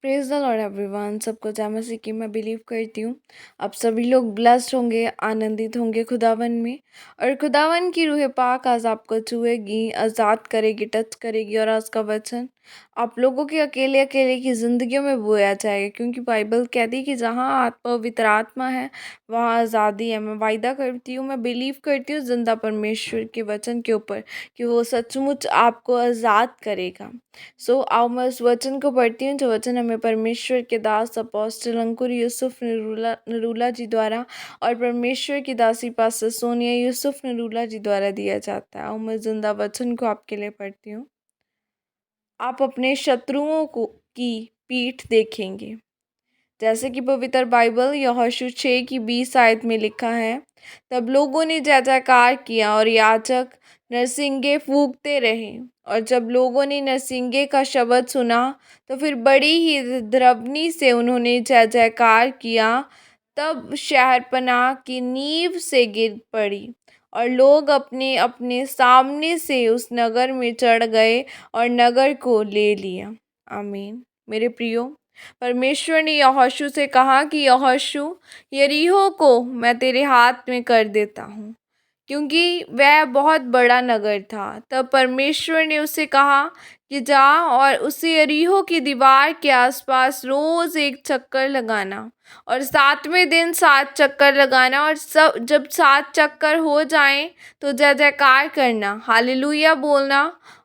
Praise the Lord everyone. सबको जय मसीह की मैं बिलीव करती हूँ। आप सभी लोग ब्लेस्ड होंगे, आनंदित होंगे खुदावन में। और खुदावन की रूह पाक आज आपको छुएगी, आज़ाद करेगी, टच करेगी। और आज का वचन आप लोगों के अकेले अकेले की ज़िंदगियों में बोया जाएगा, क्योंकि बाइबल कहती है कि जहाँ पवित्र आत्मा है वहाँ आज़ादी है। मैं वायदा करती हूँ, मैं बिलीव करती हूँ जिंदा परमेश्वर के वचन के ऊपर कि वो सचमुच आपको आज़ाद करेगा। आओ मैं उस वचन को पढ़ती हूँ, जो वचन हमें परमेश्वर के दास अपोस्टल अंकुर यूसुफ नरूला जी द्वारा और परमेश्वर की दासी पास्टर सोनिया यूसुफ नरूला जी द्वारा दिया जाता है। आओ मैं जिंदा वचन को आपके लिए पढ़ती हूँ। आप अपने शत्रुओं को की पीठ देखेंगे। जैसे कि पवित्र बाइबल यहोशू 6 की 20 आयत में लिखा है, तब लोगों ने जय जयकार किया और याजक नरसिंगे फूंकते रहे। और जब लोगों ने नरसिंगे का शब्द सुना तो फिर बड़ी ही द्रवनी से उन्होंने जय जयकार किया। तब शहरपनाह की नींव से गिर पड़ी और लोग अपने अपने सामने से उस नगर में चढ़ गए और नगर को ले लिया। आमीन। मेरे प्रियो, परमेश्वर ने यहोशू से कहा कि यहोशू, यरीहो को मैं तेरे हाथ में कर देता हूँ, क्योंकि वह बहुत बड़ा नगर था। तब परमेश्वर ने उसे कहा कि जा और उसे यरीहो की दीवार के आसपास रोज एक चक्कर लगाना और 7वें दिन 7 चक्कर लगाना। और सब जब 7 चक्कर हो जाएं तो जय जयकार करना, हालेलुया बोलना,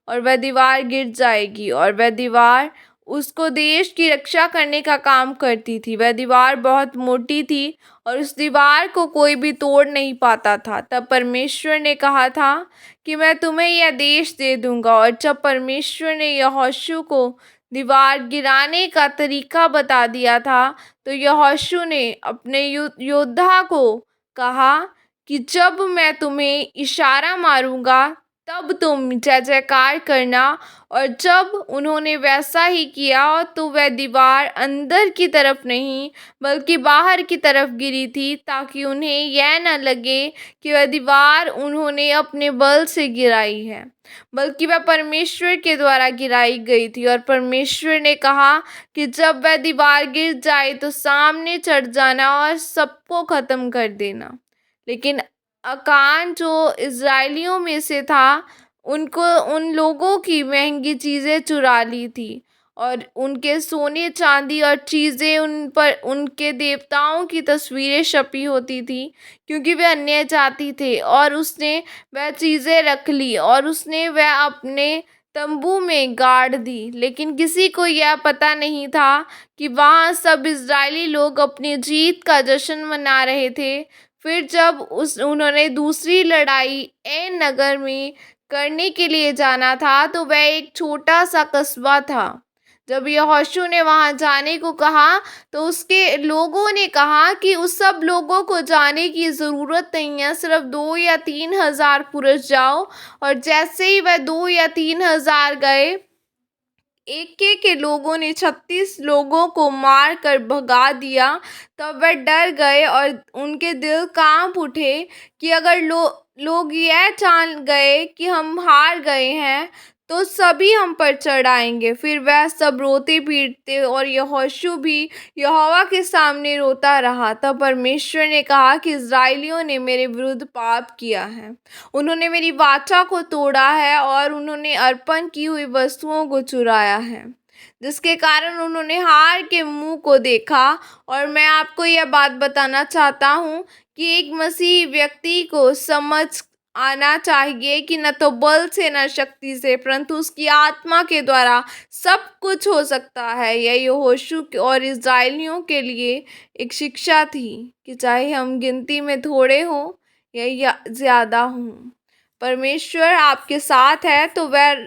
और वह दीवार गिर जाएगी। और वह दीवार उसको देश की रक्षा करने का काम करती थी। वह दीवार बहुत मोटी थी और उस दीवार को कोई भी तोड़ नहीं पाता था। तब परमेश्वर ने कहा था कि मैं तुम्हें यह देश दे दूंगा। और जब परमेश्वर ने यहोशू को दीवार गिराने का तरीका बता दिया था, तो यहोशू ने अपने योद्धा को कहा कि जब मैं तुम्हें इशारा मारूंगा तब तुम जय जयकार करना। और जब उन्होंने वैसा ही किया तो वह दीवार अंदर की तरफ नहीं बल्कि बाहर की तरफ गिरी थी, ताकि उन्हें यह न लगे कि वह दीवार उन्होंने अपने बल से गिराई है, बल्कि वह परमेश्वर के द्वारा गिराई गई थी। और परमेश्वर ने कहा कि जब वह दीवार गिर जाए तो सामने चढ़ जाना और सबको खत्म कर देना। लेकिन अकान जो इज़राइलियों में से था, उनको उन लोगों की महंगी चीज़ें चुरा ली थी और उनके सोने चांदी और चीज़ें उन पर उनके देवताओं की तस्वीरें छपी होती थी, क्योंकि वे अन्य जाति थे। और उसने वह चीज़ें रख ली और उसने वह अपने तंबू में गाड़ दी। लेकिन किसी को यह पता नहीं था कि वहाँ सब इज़राइली लोग अपनी जीत का जश्न मना रहे थे। फिर जब उन्होंने दूसरी लड़ाई एन नगर में करने के लिए जाना था, तो वह एक छोटा सा कस्बा था। जब यहोशू ने वहां जाने को कहा तो उसके लोगों ने कहा कि उस सब लोगों को जाने की ज़रूरत नहीं है, सिर्फ 2 या 3 हज़ार पुरुष जाओ। और जैसे ही वह 2 या 3 हज़ार गए, एक एक के लोगों ने 36 लोगों को मार कर भगा दिया। तब वह डर गए और उनके दिल कांप उठे कि अगर लोग यह जान गए कि हम हार गए हैं तो सभी हम पर चढ़ आएंगे। फिर वह सब रोते पीटते और यहोशू भी यहोवा के सामने रोता रहा। तब परमेश्वर ने कहा कि इज़राइलियों ने मेरे विरुद्ध पाप किया है, उन्होंने मेरी वाचा को तोड़ा है और उन्होंने अर्पण की हुई वस्तुओं को चुराया है, जिसके कारण उन्होंने हार के मुंह को देखा। और मैं आपको यह बात बताना चाहता हूँ कि एक मसीही व्यक्ति को समझ आना चाहिए कि न तो बल से न शक्ति से, परंतु उसकी आत्मा के द्वारा सब कुछ हो सकता है। यह यहोशू और इज़राइलियों के लिए एक शिक्षा थी कि चाहे हम गिनती में थोड़े हों या ज़्यादा हों, परमेश्वर आपके साथ है तो वह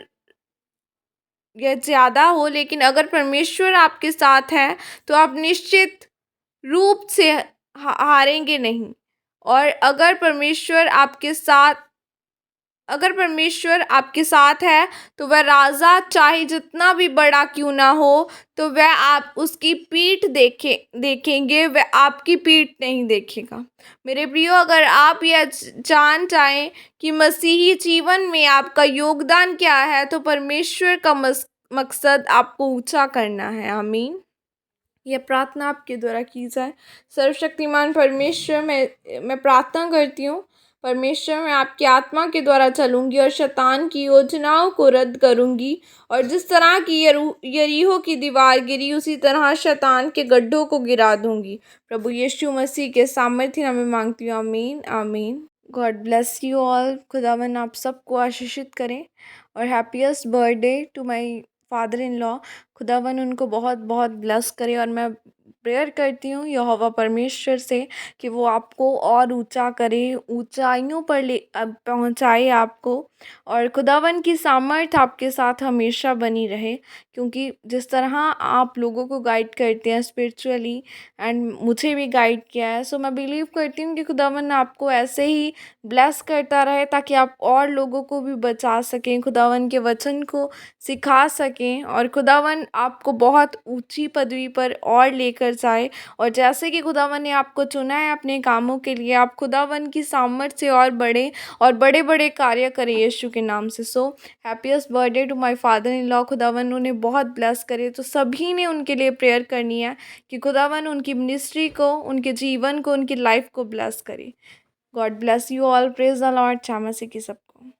यह ज़्यादा हो। लेकिन अगर परमेश्वर आपके साथ है तो आप निश्चित रूप से हारेंगे नहीं। और अगर परमेश्वर आपके साथ है तो वह राजा चाहे जितना भी बड़ा क्यों ना हो, तो वह आप उसकी पीठ देखेंगे, वह आपकी पीठ नहीं देखेगा। मेरे प्रियो, अगर आप यह जान चाहें कि मसीही जीवन में आपका योगदान क्या है, तो परमेश्वर का मकसद आपको ऊंचा करना है। आमीन। यह प्रार्थना आपके द्वारा की जाए। सर्वशक्तिमान परमेश्वर, मैं प्रार्थना करती हूँ परमेश्वर, मैं आपकी आत्मा के द्वारा चलूँगी और शैतान की योजनाओं को रद्द करूँगी, और जिस तरह की यरीहो की दीवार गिरी उसी तरह शैतान के गड्ढों को गिरा दूँगी। प्रभु यीशु मसीह के सामर्थ्य नाम में मांगती हूँ, आमीन आमीन। God bless you all. खुदावन आप सबको आशीषित करें, और happiest birthday to my father in law. खुदावन उनको बहुत बहुत ब्लेस करे, और मैं प्रेयर करती हूँ यहोवा परमेश्वर से कि वो आपको और ऊंचा करे, ऊंचाइयों पर पहुँचाए आपको, और खुदावन की सामर्थ आपके साथ हमेशा बनी रहे, क्योंकि जिस तरह आप लोगों को गाइड करते हैं स्पिरिचुअली, एंड मुझे भी गाइड किया है, सो मैं बिलीव करती हूँ कि खुदावन आपको ऐसे ही ब्लेस करता रहे, ताकि आप और लोगों को भी बचा सकें, खुदावन के वचन को सिखा सकें, और खुदावन आपको बहुत ऊंची पदवी पर और लेकर जाए। और जैसे कि खुदावन ने आपको चुना है अपने कामों के लिए, आप खुदावन की सामर्थ से और बढ़े और बड़े बड़े कार्य करें यीशु के नाम से। So happiest birthday to my father in law. खुदावन उन्हें बहुत ब्लेस करे। तो सभी ने उनके लिए प्रेयर करनी है कि खुदावन उनकी मिनिस्ट्री को, उनके जीवन को, उनकी लाइफ को ब्लेस करे। God bless you all. Praise the Lord. चामसी की सबको।